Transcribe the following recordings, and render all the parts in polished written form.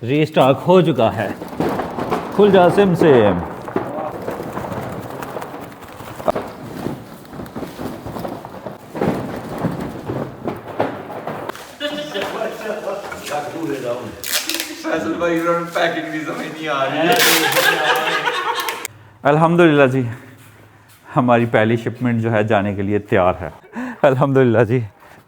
Restock हो चुका है। खुल जा सिम सिम। फैसल भाई पैकिंग भी समझ नहीं आ रही है। अल्हम्दुलिल्लाह जी, हमारी पहली शिपमेंट जो है जाने के लिए तैयार है। अल्हम्दुलिल्लाह जी,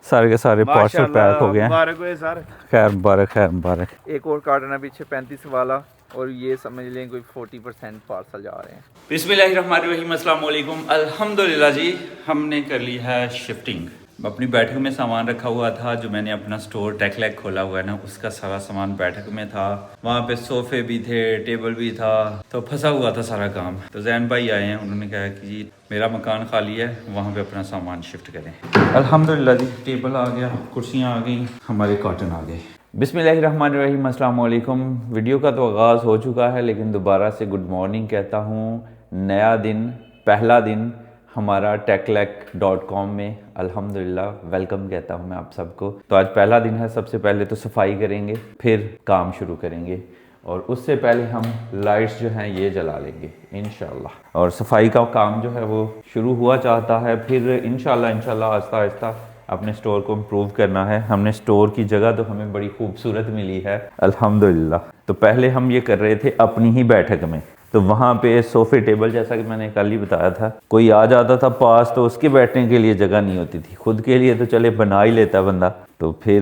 सारे के सारे पार्सल पैक हो गए हैं। मुबारक हो सर। खैर मुबारक, खैर मुबारक। एक और कार्टन है पीछे 35 वाला, और ये समझ लें कोई 40% पार्सल जा रहे हैं। बिस्मिल्लाहिर्रहमानिर्रहीम, अस्सलाम वालेकुम। अल्हम्दुलिल्लाह जी, हमने कर ली है शिफ्टिंग। अपनी बैठक में सामान रखा हुआ था, जो मैंने अपना स्टोर टेकलैक खोला हुआ है ना, उसका सारा सामान बैठक में था। वहाँ पे सोफ़े भी थे, टेबल भी था, तो फंसा हुआ था सारा काम। तो जैन भाई आए हैं, उन्होंने कहा कि जी मेरा मकान खाली है, वहाँ पे अपना सामान शिफ्ट करें। अल्हम्दुलिल्लाह जी, टेबल आ गया, कुर्सियाँ आ गई, हमारे कॉटन आ गए। बिस्मिल्लाहिर्रहमानिर्रहीम, अस्सलाम वालेकुम। वीडियो का तो आगाज़ हो चुका है, लेकिन दोबारा से गुड मॉर्निंग कहता हूँ। नया दिन, पहला दिन हमारा techlek.com में अल्हम्दुलिल्लाह वेलकम कहता हूँ मैं आप सबको। तो आज पहला दिन है, सबसे पहले तो सफाई करेंगे, फिर काम शुरू करेंगे, और उससे पहले हम लाइट्स जो हैं ये जला लेंगे इंशाल्लाह। और सफाई का काम जो है वो शुरू हुआ चाहता है, फिर इंशाल्लाह आहिस्ता आहिस्ता अपने स्टोर को इम्प्रूव करना है। हमने स्टोर की जगह तो हमें बड़ी खूबसूरत मिली है अल्हम्दुलिल्लाह। तो पहले हम ये कर रहे थे अपनी ही बैठक में, तो वहाँ पे सोफ़े टेबल, जैसा कि मैंने कल ही बताया था, कोई आ जाता था पास तो उसके बैठने के लिए जगह नहीं होती थी। खुद के लिए तो चले बना ही लेता बंदा। तो फिर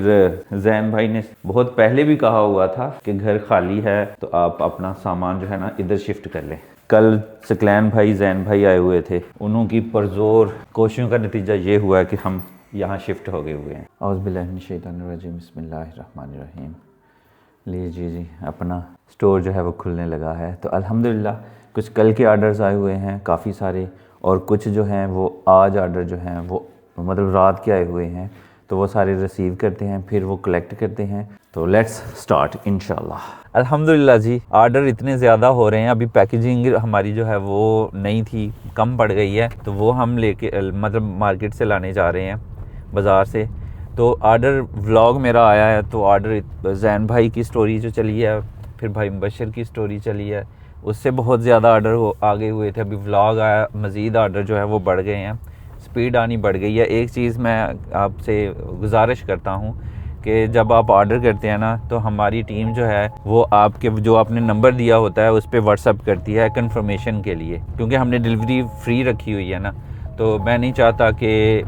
जैन भाई ने बहुत पहले भी कहा हुआ था कि घर खाली है तो आप अपना सामान जो है ना इधर शिफ्ट कर लें। कल सकलैन भाई, जैन भाई आए हुए थे, उन्होंने पुरजोर कोशिशों का नतीजा ये हुआ कि हम यहाँ शिफ्ट हो गए हुए हैं। औज़ुबिल्लाहि मिनश्शैतानिर्रजीम, बिस्मिल्लाहिर्रहमानिर्रहीम। लीजिए जी, अपना स्टोर जो है वो खुलने लगा है। तो अल्हम्दुलिल्लाह कुछ कल के आर्डर्स आए हुए हैं काफ़ी सारे, और कुछ जो हैं वो आज आर्डर जो हैं वो मतलब रात के आए हुए हैं, तो वो सारे रिसीव करते हैं, फिर वो कलेक्ट करते हैं। तो लेट्स स्टार्ट इंशाल्लाह। अल्हम्दुलिल्लाह जी, आर्डर इतने ज़्यादा हो रहे हैं। अभी पैकेजिंग हमारी जो है वो नहीं थी, कम पड़ गई है, तो वो हम लेके मतलब मार्केट से लाने जा रहे हैं, बाज़ार से। तो आर्डर व्लॉग मेरा आया है, तो आर्डर जैन भाई की स्टोरी जो चली है, फिर भाई मुबशर की स्टोरी चली है, उससे बहुत ज़्यादा आर्डर आगे हुए थे। अभी व्लॉग आया, मज़ीद आर्डर जो है वो बढ़ गए हैं, स्पीड आनी बढ़ गई है। एक चीज़ मैं आपसे गुजारिश करता हूँ कि जब आप ऑर्डर करते हैं ना, तो हमारी टीम जो है वो आपके जो आपने नंबर दिया होता है उस पर व्हाट्सअप करती है कंफर्मेशन के लिए, क्योंकि हमने डिलीवरी फ्री रखी हुई है ना। तो मैं नहीं चाहता कि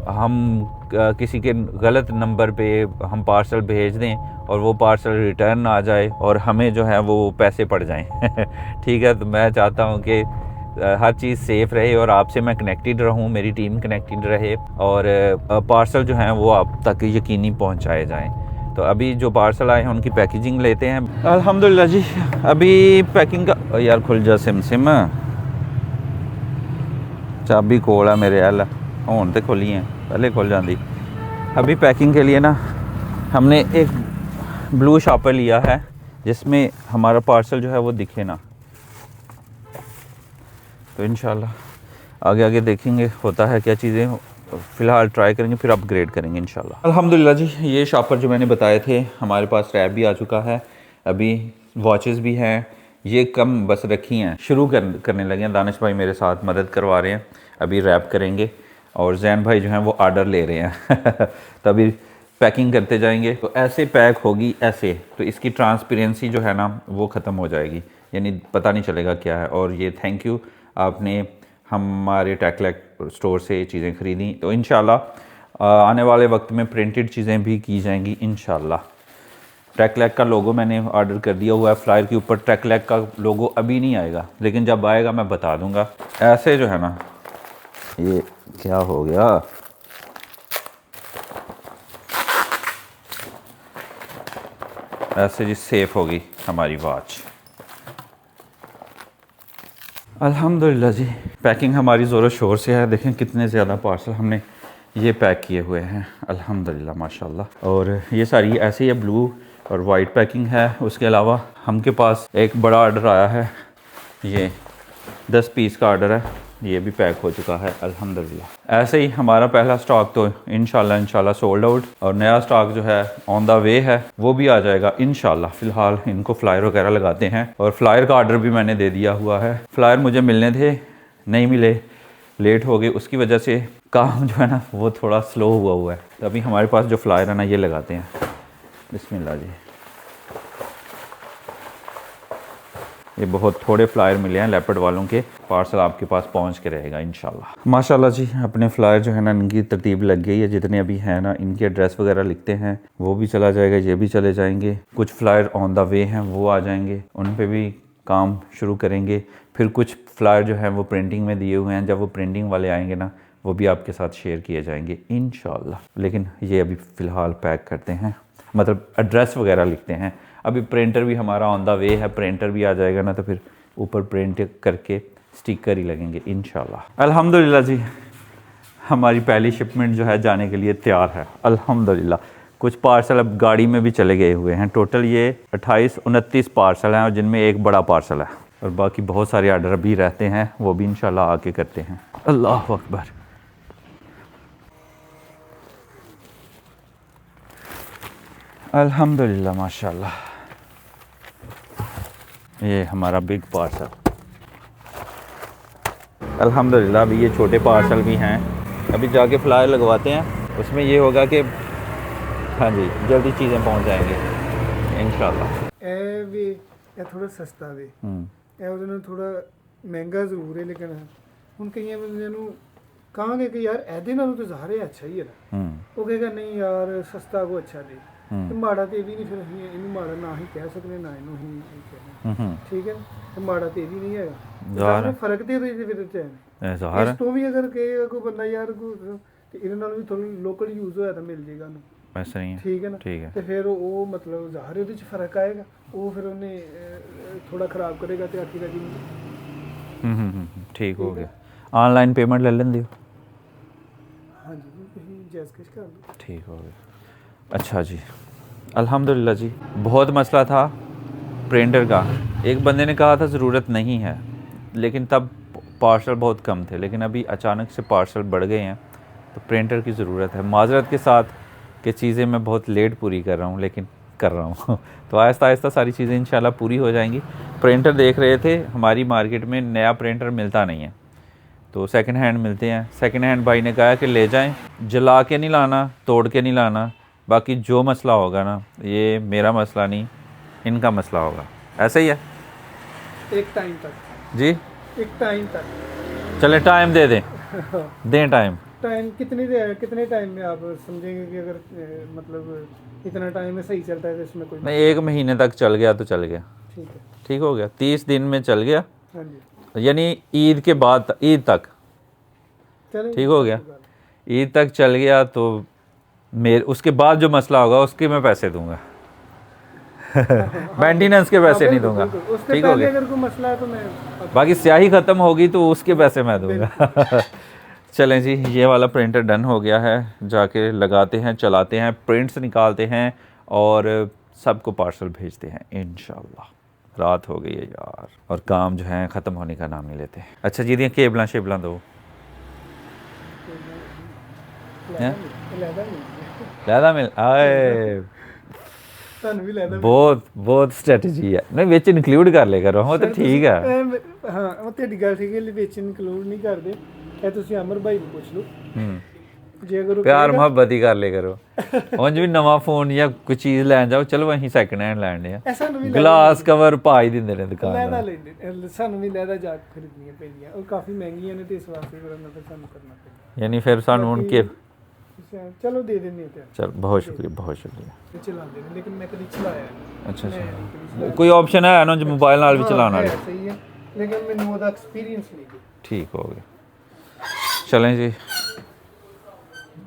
हम किसी के गलत नंबर पे हम पार्सल भेज दें और वो पार्सल रिटर्न आ जाए और हमें जो है वो पैसे पड़ जाएं। ठीक है, तो मैं चाहता हूँ कि हर चीज़ सेफ़ रहे और आपसे मैं कनेक्टेड रहूँ, मेरी टीम कनेक्टेड रहे, और पार्सल जो हैं वो आप तक यकीनी पहुँचाए जाएं। तो अभी जो पार्सल आए हैं उनकी पैकेजिंग लेते हैं अल्हम्दुलिल्लाह जी। अभी पैकिंग का यार खुल जा सिम सिम, चाबी कोल है मेरे अल हूँ तो खोली है, पहले खुल जाती। अभी पैकिंग के लिए ना हमने एक ब्लू शॉपर लिया है जिसमें हमारा पार्सल जो है वो दिखे ना। तो इंशाल्लाह आगे आगे देखेंगे होता है क्या चीज़ें, फ़िलहाल ट्राई करेंगे, फिर अपग्रेड करेंगे इंशाल्लाह। अल्हम्दुलिल्लाह जी, ये शॉपर जो मैंने बताए थे, हमारे पास रैप भी आ चुका है, अभी वॉचेस भी हैं, ये कम बस रखी हैं, शुरू करने लगे हैं। दानिश भाई मेरे साथ मदद करवा रहे हैं, अभी रैप करेंगे, और जैन भाई जो हैं वो आर्डर ले रहे हैं। तो अभी पैकिंग करते जाएंगे, तो ऐसे पैक होगी ऐसे, तो इसकी ट्रांसपेरेंसी जो है ना वो ख़त्म हो जाएगी, यानी पता नहीं चलेगा क्या है। और ये थैंक यू, आपने हमारे टेकलैक स्टोर से चीज़ें ख़रीदी। तो इंशाल्लाह आने वाले वक्त में प्रिंटेड चीज़ें भी की जाएंगी इंशाल्लाह। टेकलैक का लोगो मैंने ऑर्डर कर दिया हुआ है, फ्लायर के ऊपर टेकलैक का लोगो अभी नहीं आएगा, लेकिन जब आएगा मैं बता दूंगा। ऐसे जो है ना, ये क्या हो गया, ऐसे जी सेफ होगी हमारी वॉच। अल्हम्दुलिल्लाह जी, पैकिंग हमारी ज़ोरों शोर से है। देखें कितने ज़्यादा पार्सल हमने ये पैक किए हुए हैं अल्हम्दुलिल्लाह माशाल्लाह। और ये सारी ऐसे ही है, ब्लू और वाइट पैकिंग है। उसके अलावा हमके पास एक बड़ा ऑर्डर आया है, ये 10 पीस का ऑर्डर है, ये भी पैक हो चुका है अल्हम्दुलिल्लाह। ऐसे ही हमारा पहला स्टॉक तो इंशाल्लाह सोल्ड आउट, और नया स्टॉक जो है ऑन द वे है, वो भी आ जाएगा इंशाल्लाह। फ़िलहाल इनको फ्लायर वगैरह लगाते हैं, और फ्लायर का ऑर्डर भी मैंने दे दिया हुआ है। फ्लायर मुझे मिलने थे, नहीं मिले, लेट हो गए, उसकी वजह से काम जो है ना वो थोड़ा स्लो हुआ है। तो अभी हमारे पास जो फ्लायर है ना ये लगाते हैं। बिस्मिल्लाह जी। ये बहुत थोड़े फ्लायर मिले हैं लेपर्ड वालों के, पार्सल आपके पास पहुंच के रहेगा इंशाल्लाह। माशाल्लाह जी, अपने फ्लायर जो है ना इनकी तरतीब लग गई है। जितने अभी हैं ना इनके एड्रेस वगैरह लिखते हैं, वो भी चला जाएगा, ये भी चले जाएंगे। कुछ फ्लायर ऑन द वे हैं, वो आ जाएंगे, उन पे भी काम शुरू करेंगे। फिर कुछ फ्लायर जो हैं वो प्रिंटिंग में दिए हुए हैं, जब वो प्रिंटिंग वाले आएंगे ना वो भी आपके साथ शेयर किए जाएंगे इंशाल्लाह। लेकिन ये अभी फ़िलहाल पैक करते हैं, मतलब एड्रेस वगैरह लिखते हैं। अभी प्रिंटर भी हमारा ऑन द वे है, प्रिंटर भी आ जाएगा ना तो फिर ऊपर प्रिंट करके स्टिकर ही लगेंगे इंशाल्लाह। अल्हम्दुलिल्लाह जी, हमारी पहली शिपमेंट जो है जाने के लिए तैयार है अल्हम्दुलिल्लाह। कुछ पार्सल अब गाड़ी में भी चले गए हुए हैं। टोटल ये 28-29 पार्सल हैं, और जिनमें एक बड़ा पार्सल है, और बाकी बहुत सारे आर्डर अभी रहते हैं, वो भी इंशाल्लाह आके करते हैं। अल्लाह अकबर। अल्हम्दुलिल्लाह माशाल्लाह। ये हमारा बिग पार्सल अल्हम्दुलिल्लाह। अभी ये छोटे पार्सल भी हैं, अभी जाके फ्लायर लगवाते हैं। उसमें ये होगा कि हाँ जी जल्दी चीज़ें पहुंच जाएंगी इंशाल्लाह। ਇਹ ਵੀ ਇਹ ਥੋੜਾ ਸਸਤਾ ਵੀ ਇਹ ਉਹਦੇ ਨਾਲ ਥੋੜਾ ਮਹਿੰਗਾ ਜ਼ਰੂਰ ਹੈ, ਲੇਕਿਨ ਹੁਣ ਕਈਆਂ ਬੰਦਿਆਂ ਨੂੰ ਕਹਾਂਗੇ ਕਿ ਯਾਰ ਇਹਦੇ ਨਾਲੋਂ ਤਾਂ ਜ਼ਾਹਰ ਅੱਛਾ ਹੀ ਹੈ ਨਾ, ਉਹ ਕਹੇਗਾ ਨਹੀਂ ਯਾਰ ਸਸਤਾ ਕੋ ਅੱਛਾ ਦੇ। ਤੇ ਮਾੜਾ ਤੇ ਇਹ ਵੀ ਨਹੀਂ, ਫਿਰ ਅਸੀਂ ਇਹਨੂੰ ਮਾੜਾ ਨਾ ਹੀ ਕਹਿ ਸਕਦੇ ਨਾ ਇਹਨੂੰ ਹੀ ਕਹਿਣਾ, ਠੀਕ ਹੈ। ਤੇ ਮਾੜਾ ਤੇ ਇਹ ਵੀ ਨਹੀਂ ਹੈਗਾ, ਜ਼ਾਹਰ ਫਰਕ ਤੇ ਇਹਦੇ ਵਿੱਚ ਹੈ ਜ਼ਾਹਰ। ਇਸ ਤੋਂ ਵੀ ਅਗਰ ਕਹੇਗਾ ਕੋਈ ਬੰਦਾ ਯਾਰ ਤੇ ਇਹਦੇ ਨਾਲ ਵੀ ਥੋੜਾ ਲੋਕਲ ਯੂਜ਼ ਹੋਇਆ ਤਾਂ ਮਿਲ ਜੇਗਾ ਉਹਨੂੰ, ऐसा नहीं है, ठीक है ना, ठीक है। तो फिर वो मतलब ज़ाहिर है फ़र्क आएगा, वो फिर उन्हें थोड़ा ख़राब करेगा तो आखिर ठीक हो गया। ऑनलाइन पेमेंट ले लें दियो, हाँ जी जैस कैश कर दो, ठीक हो गया। अच्छा जी अल्हम्दुलिल्लाह जी। बहुत मसला था प्रिंटर का, एक बंदे ने कहा था ज़रूरत नहीं है, लेकिन तब पार्सल बहुत कम थे, लेकिन अभी अचानक से पार्सल बढ़ गए हैं तो प्रिंटर की ज़रूरत है। माजरत के साथ कि चीज़ें मैं बहुत लेट पूरी कर रहा हूँ, लेकिन कर रहा हूँ तो आहिस्ता आहिस्ता सारी चीज़ें इंशाल्लाह पूरी हो जाएंगी। प्रिंटर देख रहे थे, हमारी मार्केट में नया प्रिंटर मिलता नहीं है, तो सेकंड हैंड मिलते हैं। सेकंड हैंड भाई ने कहा कि ले जाएं, जला के नहीं लाना, तोड़ के नहीं लाना, बाकी जो मसला होगा ना ये मेरा मसला नहीं, इनका मसला होगा। ऐसा ही है, एक टाइम तक जी, एक टाइम तक चले टाइम दे दें दें टाइम कितने टाइम में आप समझेंगे कि अगर मतलब इतना टाइम में सही चलता है तो इसमें कोई नहीं, 1 महीने तक चल गया तो चल गया, ठीक है, ठीक हो गया। 30 दिन में चल गया, हाँ जी, यानी ईद के बाद, ईद तक ठीक हो गया, ईद तक चल गया तो मेरे उसके बाद जो मसला होगा उसके मैं पैसे दूंगा मेंटेनेंस के पैसे नहीं दूंगा, ठीक हो गया। अगर कोई मसला है तो मैं बाकी स्याही ख़त्म होगी तो उसके पैसे मैं दूंगा चलें जी, ये वाला प्रिंटर डन हो गया है, जाके लगाते हैं, चलाते हैं, प्रिंट्स निकालते हैं और सबको पार्सल भेजते हैं इंशाल्लाह। रात हो गई है यार, और काम जो है ख़त्म होने का नाम नहीं लेते। अच्छा जी, दी केबल शेबल दो लैदा मिल आए, बहुत बहुत स्ट्रेटजी है। नहीं विच इनक्लूड कर ले करो, वो तो ठीक है। हाँ वो तेरी गल ठीक है, विच इनक्लूड नहीं करते। ਇਹ ਤੁਸੀਂ ਅਮਰ ਭਾਈ ਨੂੰ ਪੁੱਛ ਲਓ, ਜੇ ਅਗਰ प्यार मोहब्बत ही कर ले करो उंज भी नवा फोन या कोई चीज़ लैन जाओ, चलो असीं सैकंड हैंड लैंडे आ, ग्लास कवर पा ही दिंदे ने दुकान ਲੈਦਾ ਲੈਂਦੇ, ਸਾਨੂੰ ਵੀ ਲੈਦਾ ਜਾ ਕੇ ਖਰੀਦਣੀਆਂ ਪੈਂਦੀਆਂ, ਉਹ ਕਾਫੀ ਮਹਿੰਗੀਆਂ ਨੇ ਤੇ ਇਸ ਵਾਸਤੇ ਫਿਰ ਉਹਨਾਂ ਦਾ ਸਾਨੂੰ ਕਰਨਾ ਪੈਂਦਾ। यानी फिर सानू उनके ਚਲੋ ਦੇ ਦਿੰਦੇ ਹਾਂ, चल बहुत शुक्रिया, बहुत शुक्रिया। ਤੇ ਚਲਾਉਂਦੇ ਨੇ, ਲੇਕਿਨ ਮੈਂ ਕਦੀ ਚਲਾਇਆ ਨਹੀਂ। अच्छा अच्छा, कोई ऑप्शन है ना जो मोबाइल नाल भी चलाना है? सही है, लेकिन ਮੈਨੂੰ ਉਹਦਾ ਐਕਸਪੀਰੀਅंस नहीं है। ठीक हो गया। चलें जी,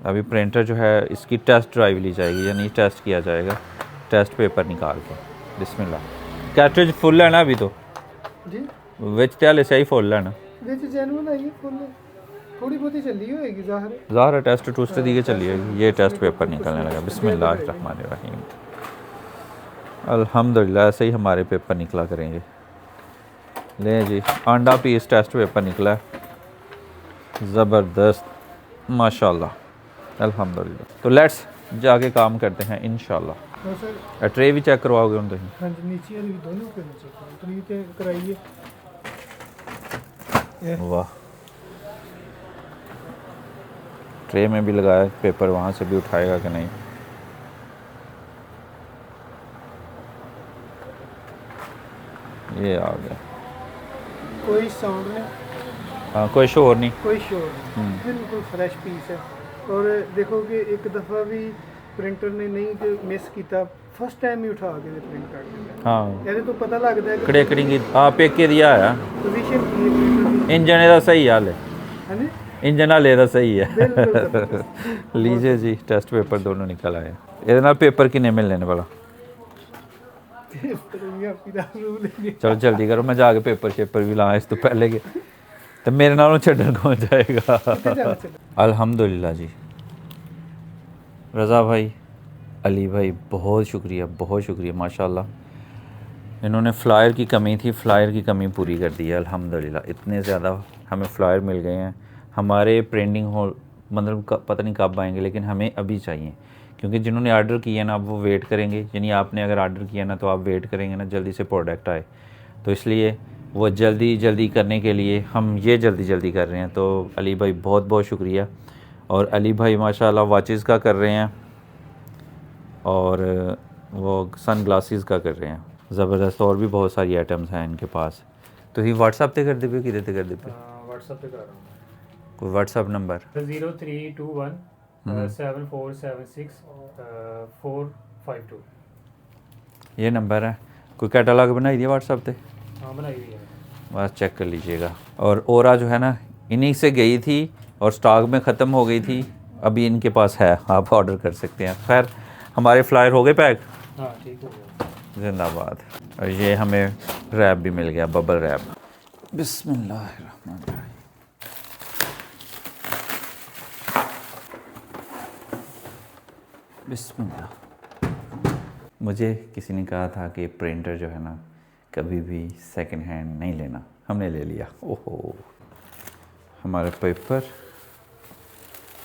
अभी प्रिंटर जो है इसकी टेस्ट ड्राइव ली जाएगी, यानी टेस्ट किया जाएगा, टेस्ट पेपर निकाल के। बिस्मिल्लाह। कैट्रिज फुल है ना अभी तो जी, विच ते हाले सही फुल है ना, ਵਿੱਚ ਜੈਨੂਨ आई है फुल, थोड़ी बहुत ही चली होएगी ज़ाहिर है। ज़ाहिर है टेस्ट टूस्ट दी के चलिए। ये टेस्ट पेपर निकलने लगा, बिस्मिल्लाहिर्रहमानिर्रहीम। अल्हम्दुलिल्लाह, ऐसे ही हमारे पेपर निकला करेंगे। लें जी, अंडा पीस टेस्ट पेपर निकला है, ज़बरदस्त माशाल्लाह अल्हम्दुलिल्लाह। तो लेट्स जाके काम करते हैं इंशाल्लाह। हाँ सर, ट्रे भी चेक करवाओगे हम तुम? हाँ जी, नीचे वाली भी दोनों के नीचे ट्री कराइए। वाह, ट्रे में भी लगाया पेपर, वहाँ से भी उठाएगा कि नहीं? ये आ गया। कोई साउंड नहीं, हाँ, कोई शोर नहीं। कोई शोर नहीं, बिल्कुल फ्रेश पीस है। और देखो कि एक दफ़ा भी प्रिंटर ने नहीं मिस किया, फर्स्ट टाइम ही उठा के प्रिंट कर दिया। हाँ, यानी तो पता लगता है कि कड़े कड़ेंगी आप एक के दिया है। पोजीशन की है प्रिंटर की। इंजन का सही हाल है, है ना? इंजन वाले का सही है। बिल्कुल ज़बरदस्त। लीजिए जी, टेस्ट पेपर दोनों निकल आए। ये पेपर किन्ने मिलने ने भला? चलो जल्दी करो, मैं जाके पेपर शेपर भी ला इस तो पहले के, तो मेरे नालों छड्डन कौन जाएगा। अल्हम्दुलिल्लाह जी, रज़ा भाई, अली भाई, बहुत शुक्रिया माशाल्लाह। इन्होंने फ़्लायर की कमी थी, फ़्लायर की कमी पूरी कर दी है अल्हम्दुलिल्लाह। इतने ज़्यादा हमें फ़्लायर मिल गए हैं। हमारे प्रिंटिंग हॉल मतलब पता नहीं कब आएंगे, लेकिन हमें अभी चाहिए, क्योंकि जिन्होंने ऑर्डर किया ना, अब वो वेट करेंगे। यानी आपने अगर ऑर्डर किया ना, तो आप वेट करेंगे ना जल्दी से प्रोडक्ट आए, तो इसलिए वो जल्दी करने के लिए हम ये जल्दी कर रहे हैं। तो अली भाई बहुत शुक्रिया। और अली भाई माशाल्लाह वॉचेस का कर रहे हैं और वो सन ग्लासेस का कर रहे हैं, ज़बरदस्त। और भी बहुत सारी आइटम्स हैं इनके पास। तो ये व्हाट्सअप पे कर दे पे, किधर कर दे पे? व्हाट्सएप पे कर रहा हूँ। कोई व्हाट्सअप नंबर? 0321 7476 452। ये नंबर है। कोई कैटलॉग बनाई दिया व्हाट्सअप पे? हाँ, बनाई हुई है। बस चेक कर लीजिएगा। और ओरा जो है ना, इन्हीं से गई थी और स्टॉक में ख़त्म हो गई थी, अभी इनके पास है, आप ऑर्डर कर सकते हैं। खैर, हमारे फ्लायर हो गए पैक, हाँ, ठीक हो गया। जिंदाबाद। और ये हमें रैप भी मिल गया, बबल रैप। बिस्मिल्लाहिर्रहमानिर्रहीम। बिस्मिल्लाह। मुझे किसी ने कहा था कि प्रिंटर जो है ना, कभी भी सेकंड हैंड नहीं लेना, हमने ले लिया। ओहो, हमारे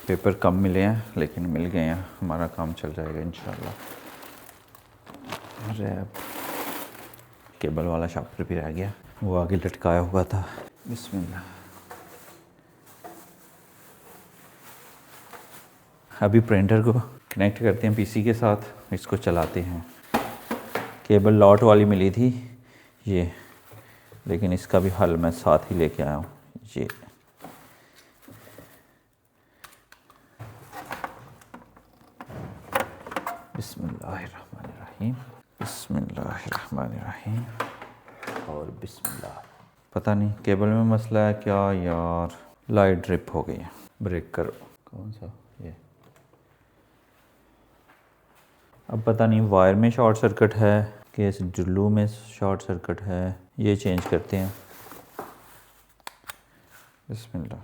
पेपर कम मिले हैं लेकिन मिल गए हैं, हमारा काम चल जाएगा इंशाल्लाह। रैप केबल वाला शापर भी रह गया, वो आगे लटकाया हुआ था। बिस्मिल्लाह। अभी प्रिंटर को कनेक्ट करते हैं पीसी के साथ, इसको चलाते हैं। केबल लॉट वाली मिली थी ये, लेकिन इसका भी हल मैं साथ ही लेके आया हूँ। ये बिस्मिल्लाहिर्रहमानिर्रहीम, बिस्मिल्लाहिर्रहमानिर्रहीम और बिस्मिल्लाह। पता नहीं केबल में मसला है क्या यार, लाइट ड्रिप हो गई है। ब्रेक करो। कौन सा? ये अब पता नहीं वायर में शॉर्ट सर्किट है कि इस जुल्लू में शॉर्ट सर्किट है, ये चेंज करते हैं। बिस्मिल्लाह।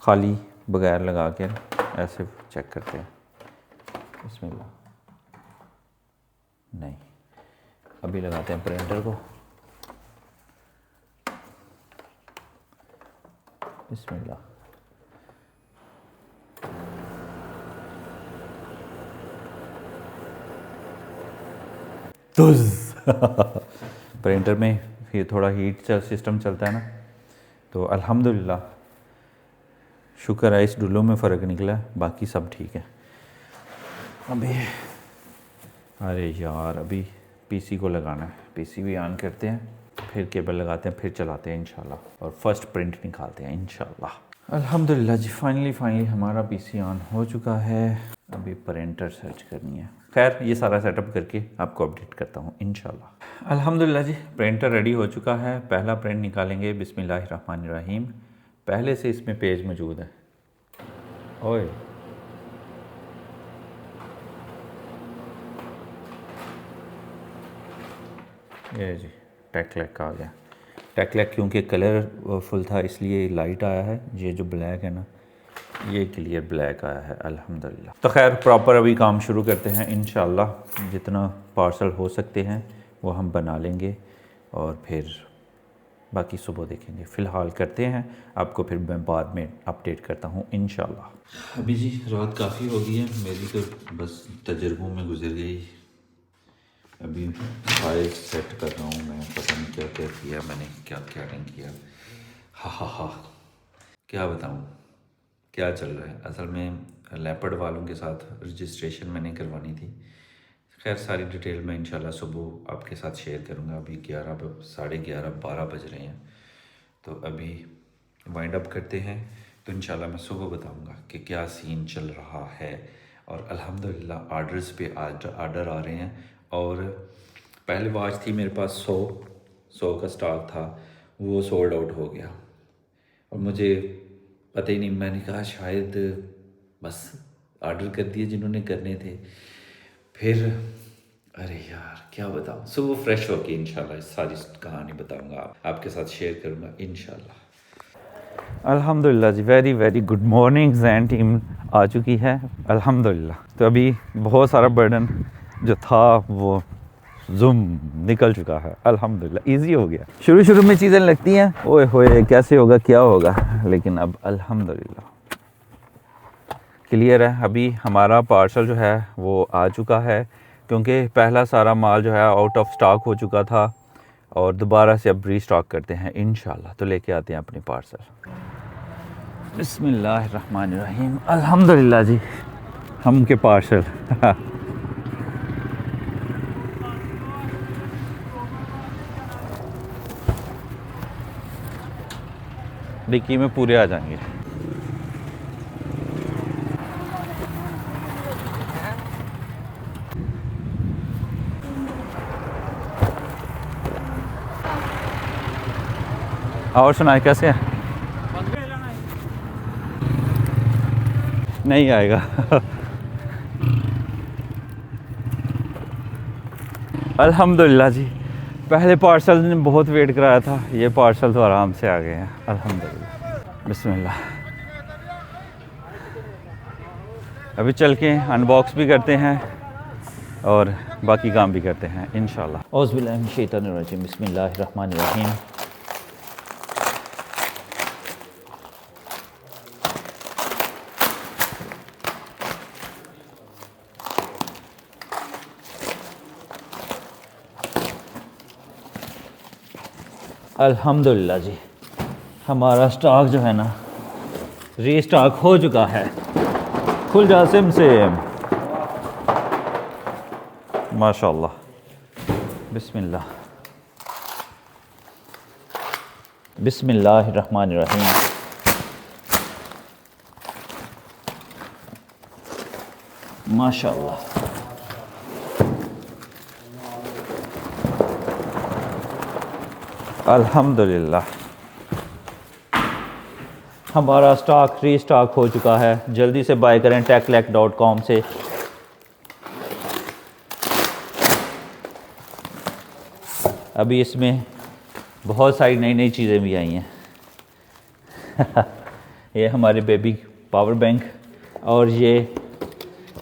खाली बगैर लगा के ऐसे चेक करते हैं। बिस्मिल्लाह। नहीं, अभी लगाते हैं प्रिंटर को। बिस्मिल्लाह। प्रिंटर में फिर थोड़ा हीट सिस्टम चलता है ना, तो अल्हम्दुलिल्लाह शुक्र है इस डुल्लो में फ़र्क निकला है, बाकी सब ठीक है। अभी अरे यार, अभी पीसी को लगाना है, पीसी भी ऑन करते हैं, फिर केबल लगाते हैं, फिर चलाते हैं इंशाल्लाह, और फर्स्ट प्रिंट निकालते हैं इंशाल्लाह। अल्हम्दुलिल्लाह जी, फाइनली हमारा पीसी ऑन हो चुका है। अभी प्रिंटर सर्च करनी है। खैर, ये सारा सेटअप करके आपको अपडेट करता हूँ इंशाल्लाह। अल्हम्दुलिल्लाह जी, प्रिंटर रेडी हो चुका है। पहला प्रिंट निकालेंगे। बिस्मिल्लाहिर्रहमानिर्रहीम। पहले से इसमें पेज मौजूद है। ओए, ये जी टेक्लेक आ गया। टेक्लेक क्योंकि कलर फुल था इसलिए लाइट आया है। ये जो ब्लैक है ना, ये क्लियर ब्लैक आया है अल्हम्दुलिल्लाह। तो खैर, प्रॉपर अभी काम शुरू करते हैं इंशाल्लाह। जितना पार्सल हो सकते हैं वो हम बना लेंगे। और फिर बाकी सुबह देखेंगे। फ़िलहाल करते हैं, आपको फिर मैं बाद में अपडेट करता हूँ इंशाल्लाह। अभी जी रात काफ़ी हो गई है, मेरी तो बस तजुर्बों में गुजर गई। अभी फाइल सेट कर रहा हूँ मैं, पता नहीं क्या क्या किया मैंने, क्या क्या नहीं किया। हा क्या बताऊँ क्या चल रहा है। असल में लेपर्ड वालों के साथ रजिस्ट्रेशन मैंने करवानी थी। खैर सारी डिटेल मैं इंशाल्लाह सुबह आपके साथ शेयर करूँगा। अभी 11:30-12 बज रहे हैं, तो अभी वाइंड अप करते हैं। तो इंशाल्लाह मैं सुबह बताऊँगा कि क्या सीन चल रहा है। और अल्हम्दुलिल्लाह आर्डर्स पे आर्डर आ रहे हैं। और पहले वॉच थी मेरे पास 100 का स्टॉक था, वो सोल्ड आउट हो गया। और मुझे पता ही नहीं, मैंने कहा शायद बस ऑर्डर कर दिए जिन्होंने करने थे। फिर अरे यार क्या बताऊँ, सुबह फ्रेश होके इंशाल्लाह सारी कहानी बताऊँगा, आपके साथ शेयर करूँगा इंशाल्लाह। अल्हम्दुलिल्लाह जी, very very good morning. Jain team आ चुकी है अल्हम्दुलिल्लाह। तो अभी बहुत सारा बर्डन जो था वो ज़ूम निकल चुका है अल्हम्दुलिल्लाह, इजी हो गया। शुरू में चीज़ें लगती हैं ओए होए कैसे होगा क्या होगा, लेकिन अब अल्हम्दुलिल्लाह क्लियर है। अभी हमारा पार्सल जो है वो आ चुका है, क्योंकि पहला सारा माल जो है आउट ऑफ स्टॉक हो चुका था और दोबारा से अब रीस्टॉक करते हैं इंशाल्लाह। तो लेके आते हैं अपनी पार्सल। बिस्मिल्लाहिर्रहमानिर्रहीम, अल्हम्दुलिल्लाह जी हम के पार्सल डिक्की में पूरे आ जाएंगे। और सुनाए कैसे हैं? नहीं आएगा अल्हम्दुलिल्लाह जी, पहले पार्सल ने बहुत वेट कराया था, ये पार्सल तो आराम से आ गए हैं अल्हम्दुलिल्लाह। बिस्मिल्लाह। अभी चल के अनबॉक्स भी करते हैं और बाकी काम भी करते हैं इंशाल्लाह। औज़ु बिल्लाहि मिनश शैतानिर रजीम, बिस्मिल्लाहिर्रहमानिर्रहीम। अल्हम्दुलिल्लाह जी हमारा स्टॉक जो है ना रीस्टॉक हो चुका है। खुल जा सिम से माशाल्लाह। बिस्मिल्लाह बिस्मिल्लाहिर्रहमानिर्रहीम। माशाल्लाह। अल्हम्दुलिल्लाह हमारा स्टॉक रीस्टॉक हो चुका है। जल्दी से बाय करें techlek.com से। अभी इसमें बहुत सारी नई नई चीज़ें भी आई हैं ये हमारे बेबी पावर बैंक और ये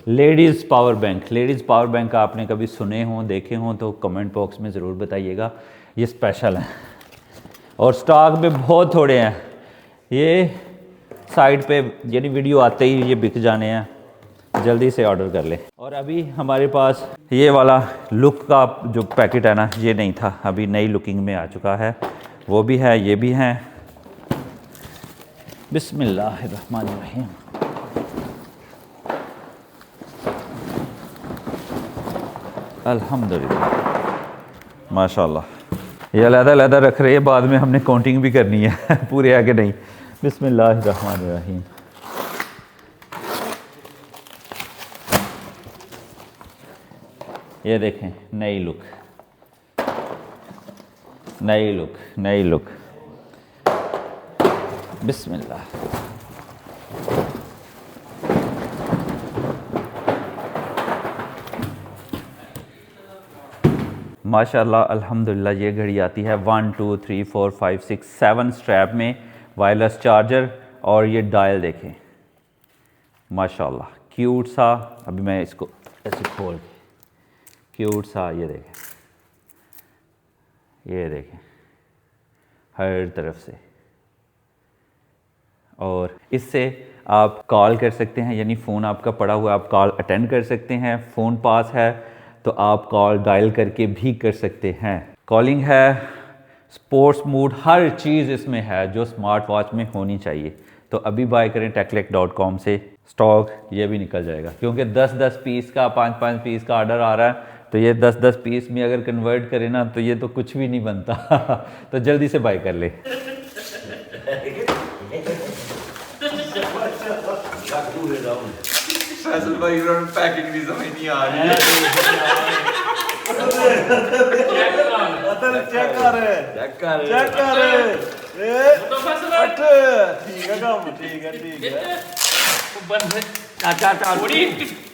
ladies power bank. Ladies power bank आपने कभी सुने हों देखे हों तो कमेंट बॉक्स में ज़रूर बताइएगा। ये स्पेशल हैं और स्टॉक में बहुत थोड़े हैं। ये साइड पे यानी वीडियो आते ही ये बिक जाने हैं, जल्दी से ऑर्डर कर लें। और अभी हमारे पास ये वाला लुक का जो पैकेट है ना, ये नहीं था, अभी नई लुकिंग में आ चुका है, वो भी है ये भी है। बिस्मिल्लाहिर्रहमानिर्रहीम। अल्हम्दुलिल्लाह माशाल्लाह। ये अलग-अलग रख रहे हैं, बाद में हमने काउंटिंग भी करनी है पूरे आगे नहीं। बिस्मिल्लाहिर्रहमानिर्रहीम। ये देखें नई लुक नई लुक नई लुक। बिस्मिल्लाह। माशाल्लाह अल्हम्दुलिल्लाह ये घड़ी आती है 1 2 3 4 5 6 7 स्ट्रैप में, वायरलेस चार्जर और ये डायल देखें माशाल्लाह क्यूट सा। अभी मैं इसको ऐसे खोल के क्यूट सा ये देखें, ये देखें हर तरफ से। और इससे आप कॉल कर सकते हैं, यानी फ़ोन आपका पड़ा हुआ आप कॉल अटेंड कर सकते हैं। फ़ोन पास है तो आप कॉल डायल करके भी कर सकते हैं। कॉलिंग है, स्पोर्ट्स मोड, हर चीज़ इसमें है जो स्मार्ट वॉच में होनी चाहिए। तो अभी बाय करें techlec.com से। स्टॉक ये भी निकल जाएगा क्योंकि 10-10 पीस का 5-5 पीस का ऑर्डर आ रहा है, तो ये 10-10 पीस में अगर कन्वर्ट करें ना तो ये तो कुछ भी नहीं बनता। तो जल्दी से बाय कर ले। फैसल भाई पैकिंग भी समझ नहीं आ रही है। चेक कर ठीक है काम, ठीक है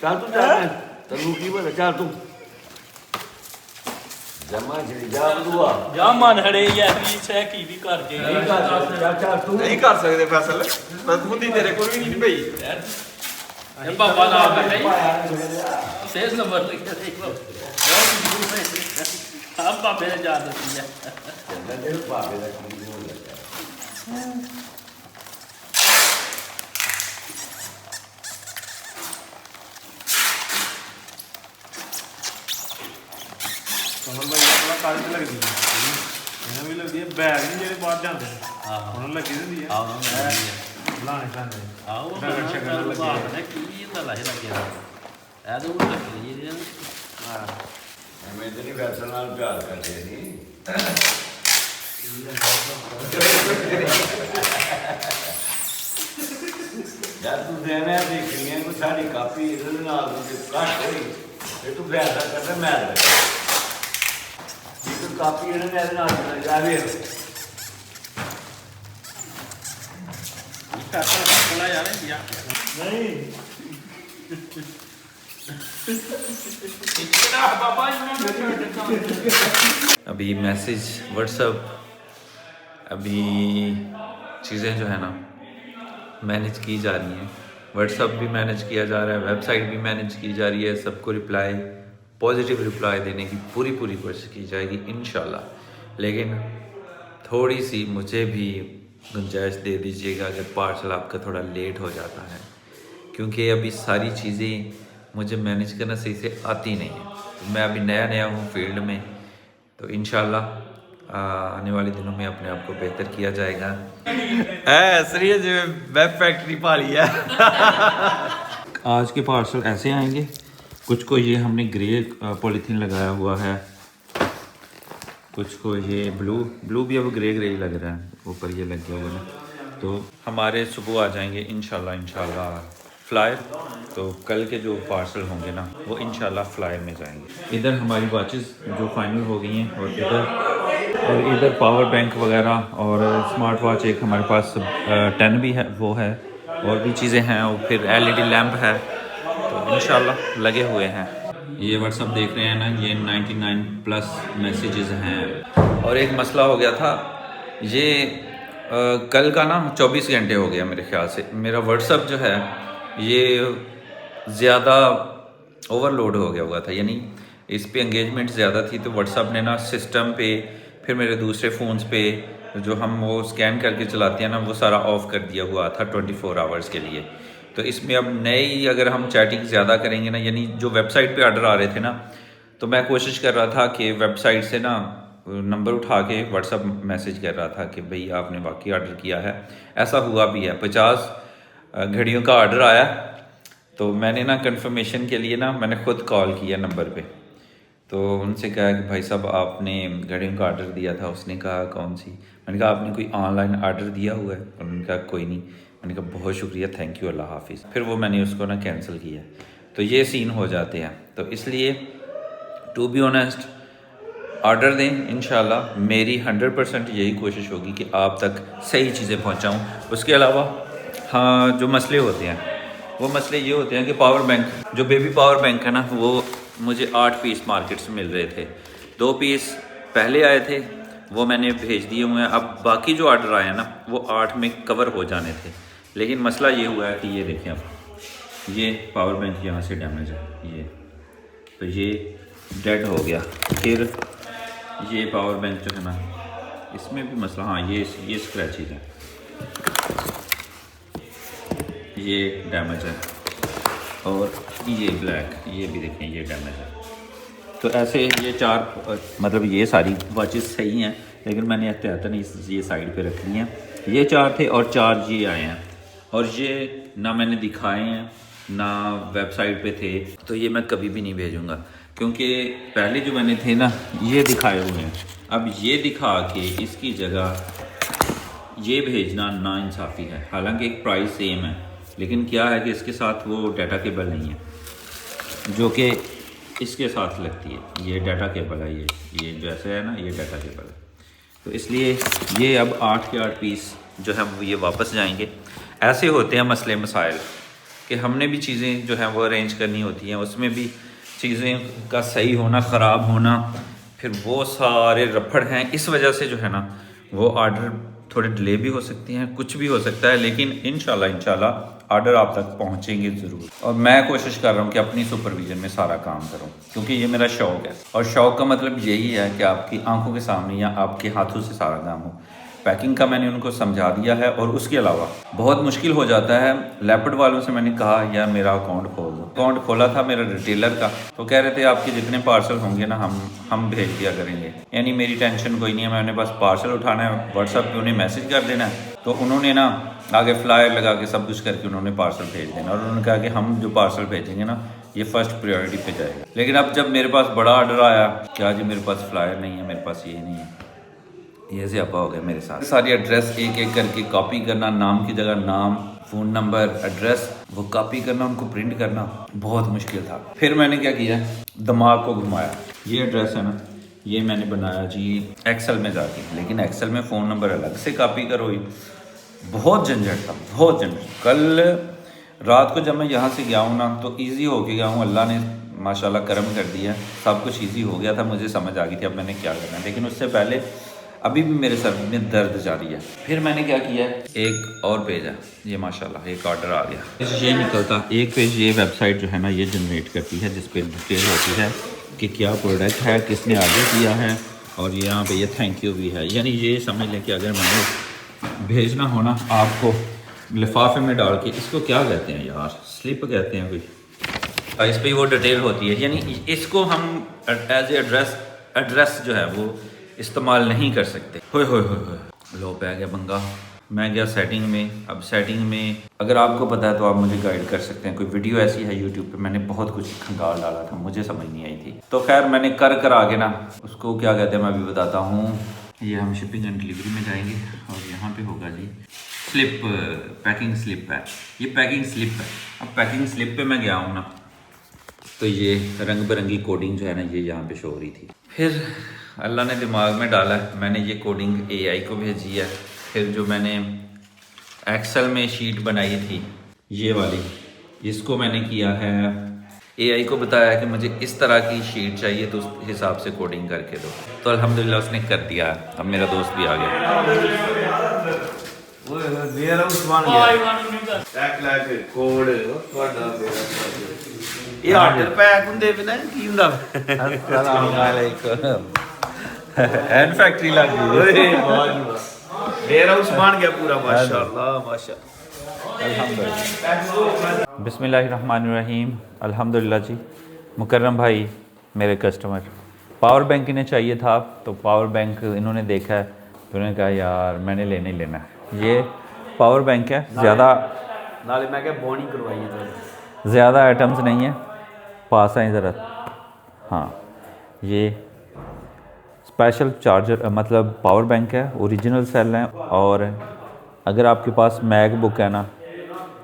चल तू चल तू की बोल चल तू जमा जी जा दुआ ਜਾ ਮਨ ਹੜੇ ਯਾਰ ਵੀ ਸਹਿ ਕੀ ਵੀ ਕਰ ਜੇ चल तू नहीं कर सकते फैसल, बस बुद्धि तेरे को भी नहीं भाई। ਇਹ ਬਾਬਾ ਲਾ ਕੇ ਸੇਸ ਨੰਬਰ ਲਿਖ ਕੇ ਦੇਖ ਲਓ ਆ ਬਾਬੇ ਨੇ ਜਾ ਦਿੱਤੀ ਹੈ तेरे भावे दा की बोल लगा ਕਮਲ ਭਾਈ ਆਪਣਾ ਕਾਗਜ਼ ਲੱਗਦੀ ਹੈ ਇਹਨਾਂ ਵੀ ਲੱਗਦੀ ਹੈ ਬੈਗ ਨਹੀਂ ਜਿਹੜੇ ਬਾਹਰ ਜਾਂਦੇ ਨੇ ਉਹਨਾਂ ਨੂੰ ਲੱਗੀ ਹੁੰਦੀ ਹੈ ਲਾਣੇ ਲਾਣੇ ਆਓ ਬਾਬਾ ਨੇ ਕੀ ਨਾ ਲਾਹੇ ਲੱਗਿਆ ਇਹ ਤਾਂ ਉਹ ਲੱਗੀ ਜੀ ਹਾਂ मैं तेरी फैसल नाल प्यार करते नहीं यार तू देना देखनी है कोई साड़ी कापी इधर नाल मुझे काट होई ये तू फैसला करता मैं ये तू कापी इधर मेरे नाल जावे ਫੈਸਲਾ ਯਾਰ नहीं ਇਤਨਾ ਬਾਬਾ ਇਹਨਾਂ ਨੂੰ अभी मैसेज व्हाट्सअप, अभी चीज़ें जो है ना मैनेज की जा रही हैं। व्हाट्सअप भी मैनेज किया जा रहा है, वेबसाइट भी मैनेज की जा रही है। सबको रिप्लाई, पॉजिटिव रिप्लाई देने की पूरी कोशिश की जाएगी इंशाल्लाह। लेकिन थोड़ी सी मुझे भी गुंजाइश दे दीजिएगा अगर पार्सल आपका थोड़ा लेट हो जाता है, क्योंकि अभी सारी चीज़ें मुझे मैनेज करना सही से आती नहीं है। मैं अभी नया हूँ फील्ड में, तो इंशाल्लाह आने वाले दिनों में अपने आप को बेहतर किया जाएगा। ऐसे जो वेब फैक्ट्री पाली है। आज के पार्सल ऐसे आएंगे, कुछ को ये हमने ग्रे पॉलीथीन लगाया हुआ है, कुछ को ये ब्लू भी अब ग्रे ही लग रहा है, ऊपर ये लग गया हुआ है ना। तो हमारे सुबह आ जाएंगे इंशाल्लाह फ्लायर। तो कल के जो पार्सल होंगे ना वो इंशाल्लाह फ्लायर में जाएंगे। इधर हमारी वॉचेस जो फाइनल हो गई हैं, और इधर पावर बैंक वगैरह और स्मार्ट वॉच एक हमारे पास 10 भी है, वो है, और भी चीज़ें हैं, और फिर LED लैंप है, तो इंशाल्लाह लगे हुए हैं। ये व्हाट्सअप देख रहे हैं ना, ये 99+ मैसेजेस हैं। और एक मसला हो गया था, ये कल का ना 24 घंटे हो गया मेरे ख्याल से, मेरा व्हाट्सअप जो है ये ज़्यादा ओवरलोड हो गया हुआ था, यानी इस पे एंगेजमेंट ज़्यादा थी, तो व्हाट्सअप ने ना सिस्टम पे, फिर मेरे दूसरे फ़ोन्स पे जो हम वो स्कैन करके चलाते हैं ना, वो सारा ऑफ़ कर दिया हुआ था 24 आवर्स के लिए। तो इसमें अब नई अगर हम चैटिंग ज़्यादा करेंगे ना, यानी जो वेबसाइट पे ऑर्डर आ रहे थे ना, तो मैं कोशिश कर रहा था कि वेबसाइट से ना नंबर उठा के व्हाट्सअप मैसेज कर रहा था कि भाई आपने वाकई ऑर्डर किया है। ऐसा हुआ भी है, 50 घड़ियों का ऑर्डर आया, तो मैंने ना कंफर्मेशन के लिए ना मैंने ख़ुद कॉल किया नंबर पे, तो उनसे कहा कि भाई साहब आपने घड़ियों का ऑर्डर दिया था। उसने कहा कौन सी? मैंने कहा आपने कोई ऑनलाइन ऑर्डर दिया हुआ है? उन्होंने कहा कोई नहीं। मैंने कहा बहुत शुक्रिया, थैंक यू, अल्लाह हाफिज़। फिर वो मैंने उसको ना कैंसिल किया। तो ये सीन हो जाते हैं, तो इसलिए टू बी ऑनेस्ट ऑर्डर दें इंशाल्लाह। मेरी 100% यही कोशिश होगी कि आप तक सही चीज़ें पहुंचाऊं। उसके अलावा हाँ, जो मसले होते हैं वो मसले ये होते हैं कि पावर बैंक, जो बेबी पावर बैंक है ना, वो मुझे 8 पीस मार्केट से मिल रहे थे। 2 पीस पहले आए थे, वो मैंने भेज दिए हुए हैं। अब बाकी जो ऑर्डर आए हैं ना, वो 8 में कवर हो जाने थे। लेकिन मसला ये हुआ है कि ये देखें आप, ये पावर बैंक यहाँ से डैमेज है, ये तो ये डेड हो गया। फिर ये पावर बैंक जो है ना, इसमें भी मसला, हाँ ये स्क्रैचेज है, ये डैमेज है, और ये ब्लैक, ये भी देखें ये डैमेज है। तो ऐसे ये 4 मतलब ये सारी वॉचेस सही हैं, लेकिन मैंने एहतियातन ये साइड पे रख ली हैं। ये 4 थे और 4 ये आए हैं, और ये ना मैंने दिखाए हैं ना वेबसाइट पे थे, तो ये मैं कभी भी नहीं भेजूँगा, क्योंकि पहले जो मैंने थे ना ये दिखाए हुए हैं, अब ये दिखा के इसकी जगह ये भेजना नाइंसाफ़ी है। हालांकि एक प्राइस सेम है, लेकिन क्या है कि इसके साथ वो डाटा केबल नहीं है जो कि इसके साथ लगती है। ये डाटा केबल है, ये जैसे है ना, ये डाटा केबल है। तो इसलिए ये अब 8 के 8 पीस जो है वो ये वापस जाएंगे। ऐसे होते हैं मसले मसाइल कि हमने भी चीज़ें जो हैं वो अरेंज करनी होती हैं, उसमें भी चीज़ें का सही होना, ख़राब होना, फिर वो सारे रफड़ हैं। इस वजह से जो है ना वो आर्डर थोड़े डिले भी हो सकती हैं, कुछ भी हो सकता है, लेकिन इंशाल्लाह आर्डर आप तक पहुंचेंगे ज़रूर। और मैं कोशिश कर रहा हूं कि अपनी सुपरविजन में सारा काम करूं, क्योंकि ये मेरा शौक़ है, और शौक़ का मतलब यही है कि आपकी आंखों के सामने या आपके हाथों से सारा काम हो। पैकिंग का मैंने उनको समझा दिया है, और उसके अलावा बहुत मुश्किल हो जाता है। लेपर्ड वालों से मैंने कहा यार मेरा अकाउंट खोल दो। अकाउंट खोला था मेरा रिटेलर का, तो कह रहे थे आपके जितने पार्सल होंगे ना हम भेज दिया करेंगे। यानी मेरी टेंशन कोई नहीं है, मैंने बस पार्सल उठाना है, व्हाट्सएप पे उन्हें मैसेज कर देना है, तो उन्होंने ना आगे फ्लायर लगा के सब कुछ करके उन्होंने पार्सल भेज देना, और उन्होंने कहा कि हम जो पार्सल भेजेंगे ना ये फर्स्ट प्रायोरिटी पे जाएगा। लेकिन अब जब मेरे पास बड़ा ऑर्डर आया, क्या जी मेरे पास फ्लायर नहीं है, मेरे पास ये नहीं है, ये ज़्यादा हो गया मेरे साथ। सारी एड्रेस एक एक करके कॉपी करना, नाम की जगह नाम, फ़ोन नंबर, एड्रेस वो कॉपी करना, उनको प्रिंट करना बहुत मुश्किल था। फिर मैंने क्या किया, दिमाग को घुमाया। ये एड्रेस है ना, ये मैंने बनाया जी एक्सेल में जाके, लेकिन एक्सेल में फ़ोन नंबर अलग से कॉपी करो, बहुत झंझट था, बहुत झंझट। कल रात को जब मैं यहाँ से गया हूँ ना तो ईजी हो के गया हूँ, अल्लाह ने माशाल्लाह करम कर दिया, सब कुछ ईजी हो गया था, मुझे समझ आ गई थी अब मैंने क्या करना है। लेकिन उससे पहले अभी भी मेरे सर में दर्द जारी है। फिर मैंने क्या किया, एक और पेज है, ये माशाल्लाह एक ऑर्डर आ गया। ये निकलता एक पेज, ये वेबसाइट जो है ना ये जनरेट करती है, जिस पर डिटेल होती है कि क्या प्रोडक्ट है, किसने ऑर्डर किया है, और यहाँ पे ये थैंक यू भी है। यानी ये समझ लें कि अगर मैंने भेजना हो ना आपको लिफाफे में डाल के, इसको क्या कहते हैं यार, स्लिप कहते हैं कोई, इस पर वो डिटेल होती है। यानी इसको हम एज ए एड्रेस जो है वो इस्तेमाल नहीं कर सकते। होय होय होय होय, लो पै गया पंगा। मैं गया सेटिंग में। अब सेटिंग में अगर आपको पता है तो आप मुझे गाइड कर सकते हैं। कोई वीडियो ऐसी है यूट्यूब पे, मैंने बहुत कुछ खंगाल डाला था, मुझे समझ नहीं आई थी, तो खैर मैंने कर आगे ना उसको क्या कहते हैं मैं अभी बताता हूँ। ये हम शिपिंग एंड डिलीवरी में जाएंगे, और यहाँ पे होगा जी स्लिप, पैकिंग स्लिप है, ये पैकिंग स्लिप है। अब पैकिंग स्लिप पे मैं गया हूँ ना, तो ये रंग बिरंगी कोडिंग जो है ना ये यहाँ पे शो हो रही थी। फिर अल्लाह ने दिमाग में डाला, मैंने ये कोडिंग AI को भेजी है। फिर जो मैंने एक्सेल में शीट बनाई थी ये वाली, इसको मैंने किया है, AI को बताया कि मुझे इस तरह की शीट चाहिए, तो उस हिसाब से कोडिंग करके दो। तो अल्हम्दुलिल्लाह उसने कर दिया। अब मेरा दोस्त भी आ गया। ਇਹ ਆਰਡਰ ਪੈਕ ਹੁੰਦੇ ਵੀ ਨਾ ਕੀ ਹੁੰਦਾ अस्सलाम वालेकुम। एंड फैक्ट्री लग गई। वेयर हाउस बन गया पूरा माशाल्लाह माशाल्लाह अल्हम्दुलिल्लाह। बिस्मिल्लाहिर्रहमानिर्रहीम। अल्हम्दुलिल्लाह जी। मुकर्रम भाई मेरे कस्टमर, पावर बैंक इन्हें चाहिए था, तो पावर बैंक इन्होंने देखा है तो उन्होंने कहा यार मैंने लेना ही लेना है। ये पावर बैंक है, ज़्यादा नाले मैं क्या बॉनी करवाई है, ज़्यादा आइटम्स नहीं है, पास आए ज़रा। हाँ ये स्पेशल चार्जर मतलब पावर बैंक है, ओरिजिनल सेल है, और अगर आपके पास मैकबुक है ना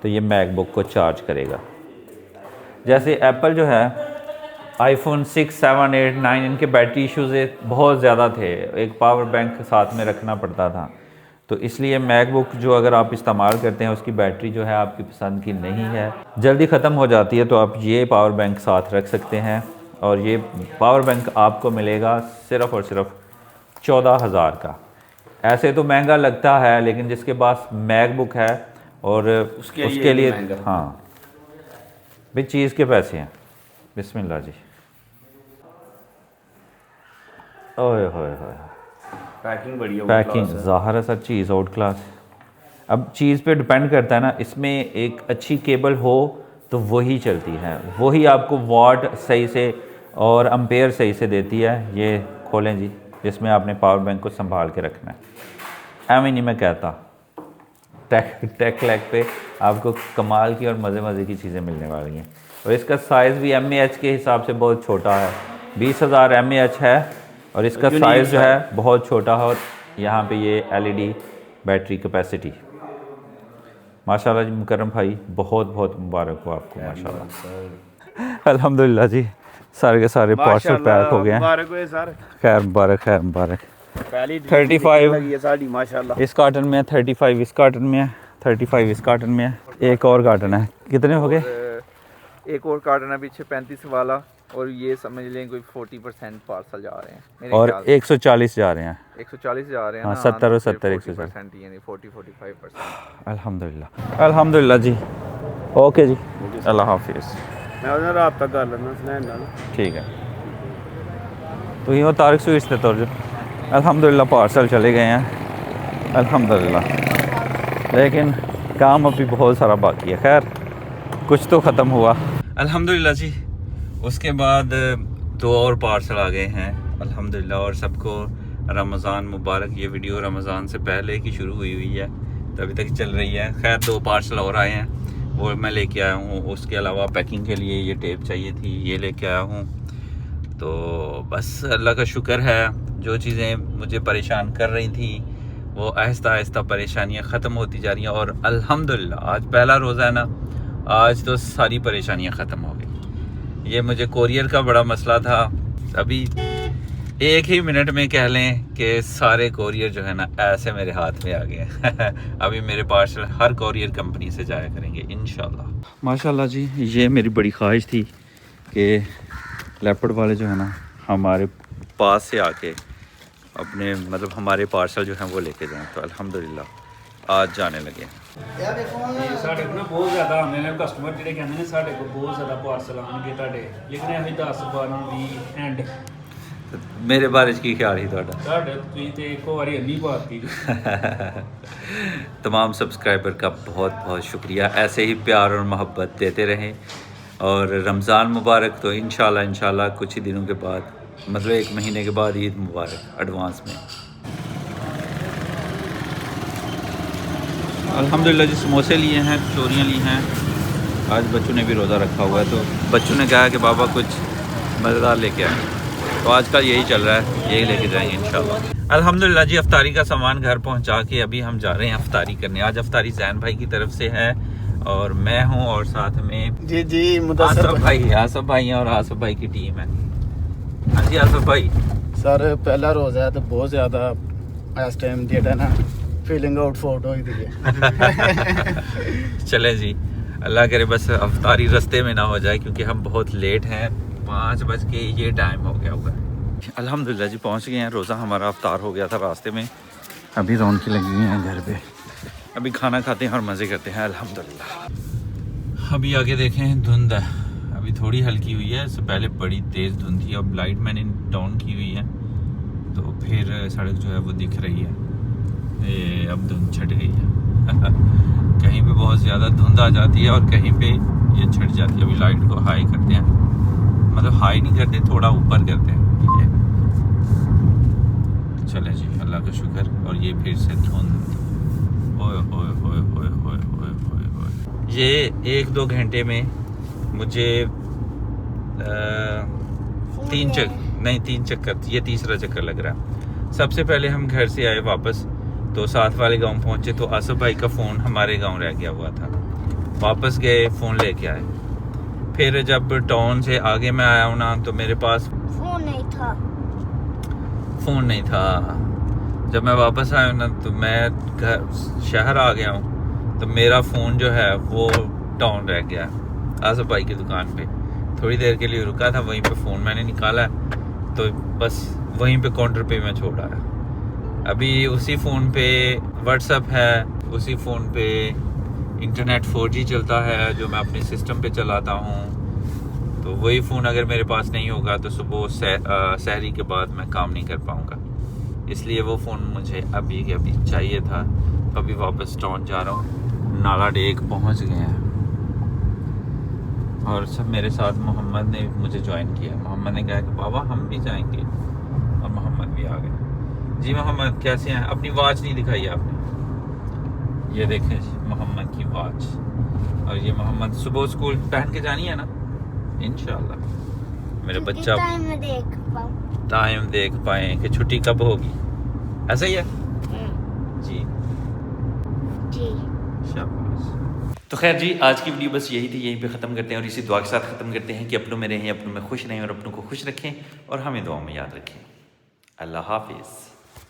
तो ये मैकबुक को चार्ज करेगा। जैसे एप्पल जो है आईफोन 6, 7, 8, 9 इनके बैटरी इश्यूज़ बहुत ज़्यादा थे, एक पावर बैंक साथ में रखना पड़ता था, तो इसलिए मैकबुक जो अगर आप इस्तेमाल करते हैं उसकी बैटरी जो है आपकी पसंद की नहीं है, जल्दी ख़त्म हो जाती है, तो आप ये पावर बैंक साथ रख सकते हैं। और ये पावर बैंक आपको मिलेगा सिर्फ़ और सिर्फ 14,000 का। ऐसे तो महंगा लगता है, लेकिन जिसके पास मैकबुक है और उसके लिए हाँ भाई चीज़ के पैसे हैं। बिस्मिल्लाह जी। ओए होए होए, पैकिंग बड़ी पैकिंग ज़ाहिर है सर, चीज़ आउट क्लास। अब चीज़ पे डिपेंड करता है ना, इसमें एक अच्छी केबल हो तो वही चलती है, वही आपको वाट सही से और एम्पेयर सही से देती है। ये खोलें जी, जिसमें आपने पावर बैंक को संभाल के रखना है। एवं नहीं मैं कहता, टेक लैग पे आपको कमाल की और मज़े मज़े की चीज़ें मिलने वाली हैं। और इसका साइज़ भी mAh के हिसाब से बहुत छोटा है, 20,000 mAh है और इसका साइज़ जो है बहुत छोटा है। और यहाँ पे ये LED बैटरी कैपेसिटी, माशाल्लाह जी मुकर्रम भाई, बहुत बहुत मुबारक हो आपको माशाल्लाह। अल्हम्दुलिल्लाह जी, सारे के सारे पार्सल पैक हो गए हैं। मुबारक हो सर, खैर मुबारक, खैर मुबारक। पहली 35 लगी है साड़ी माशाल्लाह। इस कार्टन में है, 35 इस कार्टन में है, 35 इस कार्टन में है, एक और कार्टन है। कितने हो गए? एक और कार्टन है पीछे 35 वाला, और ये समझ लें कोई 40% पार्सल जा रहे हैं मेरे और ख्याल से। 140 जा रहे हैं। 140 जा रहे हैं हाँ, ना, 70 और तो 70 40% यानी 40-45%। अल्हम्दुलिल्लाह, अल्हम्दुलिल्लाह जी। ओके जी, अल्लाह हाफिज़। मैं उन्हें राब्ता कर लेना सुनैन नाल। ठीक है, तो ये तारिक स्वीट्स थे तौर जो अल्हम्दुलिल्लाह पार्सल चले गए हैं अल्हम्दुलिल्लाह, लेकिन काम अभी बहुत सारा बाकी है। खैर कुछ तो ख़त्म हुआ अल्हम्दुलिल्लाह जी। उसके बाद 2 और पार्सल आ गए हैं अल्हम्दुलिल्लाह, और सबको रमज़ान मुबारक। ये वीडियो रमज़ान से पहले की शुरू हुई है, तो अभी तक चल रही है। खैर 2 पार्सल और आए हैं, वो मैं लेके आया हूँ। उसके अलावा पैकिंग के लिए ये टेप चाहिए थी, ये लेके आया हूँ। तो बस अल्लाह का शुक्र है, जो चीज़ें मुझे परेशान कर रही थी वो आहिस्ता आहिस्ता परेशानियाँ ख़त्म होती जा रही हैं। और अल्हम्दुलिल्लाह आज पहला रोज़ा है ना, आज तो सारी परेशानियाँ ख़त्म हो गई। ये मुझे कोरियर का बड़ा मसला था, अभी 1 ही मिनट में कह लें कि सारे कोरियर जो है ना ऐसे मेरे हाथ में आ गए। अभी मेरे पार्सल हर कोरियर कंपनी से जाया करेंगे इंशाल्लाह। माशाल्लाह जी, ये मेरी बड़ी ख्वाहिश थी कि लेपर्ड वाले जो है ना हमारे पास से आके अपने मतलब हमारे पार्सल जो हैं वो लेके जाएं, तो अल्हम्दुलिल्लाह आज जाने लगे। ਸਾਡੇ ਕੋਲ ਨਾ ਬਹੁਤ ਜ਼ਿਆਦਾ ਆਉਂਦੇ ਨੇ ਕਸਟਮਰ ਜਿਹੜੇ ਕਹਿੰਦੇ ਨੇ ਸਾਡੇ ਕੋਲ ਬਹੁਤ ਜ਼ਿਆਦਾ ਪਾਰਸਲ ਆਉਣਗੇ ਤੁਹਾਡੇ, ਲੇਕਿਨ ਇਹ 10 12 20 ਐਂਡ मेरे बारे की ख्याल ही थोड़ा। ਸਾਡੇ ਤੁਸੀਂ ਤੇ ਇੱਕੋ ਵਾਰੀ ਇੰਨੀ ਪਾਤੀ। तमाम सब्सक्राइबर का बहुत बहुत शुक्रिया, ऐसे ही प्यार और मोहब्बत देते रहें। और रमज़ान मुबारक, तो इंशाल्लाह कुछ ही दिनों के बाद, मतलब 1 महीने के बाद ईद मुबारक एडवांस में। अल्हम्दुलिल्लाह जी, समोसे लिए हैं, कचौरियाँ ली हैं। आज बच्चों ने भी रोज़ा रखा हुआ है, तो बच्चों ने कहा कि बाबा कुछ मज़ेदार लेके आए, तो आजकल यही चल रहा है, यही लेके जाएंगे इंशाल्लाह। अल्हम्दुलिल्लाह जी, अफ्तारी का सामान घर पहुंचा के अभी हम जा रहे हैं अफ्तारी करने। आज अफ्तारी जैन भाई की तरफ से है और मैं हूं, और साथ में जी आसफ भाई और आसफ भाई की टीम है। हाँ जी आसफ भाई। सर पहला रोज़ा है तो बहुत ज़्यादा इस टाइम जेड़ा ना फीलिंग आउट फोट हो रही है। चले जी, अल्लाह करे बस अफ्तारी रास्ते में ना हो जाए, क्योंकि हम बहुत लेट हैं, 5 बज के ये टाइम हो गया हुआ है। अल्हम्दुलिल्लाह जी पहुंच गए हैं, रोज़ा हमारा अफ्तार हो गया था रास्ते में। अभी रौनकी लगी हुई हैं घर पे, अभी खाना खाते हैं और मज़े करते हैं अल्हम्दुलिल्लाह। अभी आगे देखें धुंध है, अभी थोड़ी हल्की हुई है, इससे पहले बड़ी तेज़ धुंध थी। अब लाइट मैंने डाउन की हुई है, तो फिर सड़क जो है वो दिख रही है। ये अब धुंध छट गई है। कहीं पे बहुत ज़्यादा धुंध आ जाती है और कहीं पे ये छट जाती है। अभी लाइट को हाई करते हैं, मतलब हाई नहीं करते, थोड़ा ऊपर करते हैं, ठीक है। चले जी, अल्लाह का शुक्र। और ये फिर से धुंध, ओए ओए ओए ओए ओए ओए ओए ओए। ये 1-2 घंटे में मुझे 3 चक्कर, ये तीसरा चक्कर लग रहा है। सबसे पहले हम घर से आए वापस, तो साथ वाले गांव पहुंचे, तो आसफ भाई का फ़ोन हमारे गांव रह गया हुआ था। वापस गए, फ़ोन लेके आए। फिर जब टाउन से आगे मैं आया हूँ ना, तो मेरे पास फ़ोन नहीं था। जब मैं वापस आया हूँ ना, तो मैं घर शहर आ गया हूँ, तो मेरा फ़ोन जो है वो टाउन रह गया आसफ भाई की दुकान पे। थोड़ी देर के लिए रुका था, वहीं पे फ़ोन मैंने निकाला, तो बस वहीं पे काउंटर पे मैं छोड़ आया। अभी उसी फ़ोन पे व्हाट्सएप है, उसी फ़ोन पे इंटरनेट 4G चलता है, जो मैं अपने सिस्टम पे चलाता हूँ। तो वही फ़ोन अगर मेरे पास नहीं होगा तो सुबह सहरी के बाद मैं काम नहीं कर पाऊँगा, इसलिए वो फ़ोन मुझे अभी के अभी चाहिए था। अभी वापस टाउन जा रहा हूँ, नाला डेक पहुँच गए हैं और सब मेरे साथ मोहम्मद ने मुझे ज्वाइन किया। मोहम्मद ने कहा कि बाबा हम भी जाएंगे और मोहम्मद भी आ गए। जी मोहम्मद कैसे हैं? अपनी वॉच नहीं दिखाई आपने, ये देखें मोहम्मद की वॉच। और ये मोहम्मद सुबह स्कूल पहन के जानी है ना इंशाल्लाह। मेरे बच्चा टाइम देख पाए कि छुट्टी कब होगी, ऐसा ही है जी जी। शाबाश। तो खैर जी, आज की वीडियो बस यही थी, यहीं पे ख़त्म करते हैं और इसी दुआ के साथ ख़त्म करते हैं कि अपनों में रहें, अपनों में खुश रहें और अपनों को खुश रखें और हमें दुआ में याद रखें। अल्लाह हाफिज़।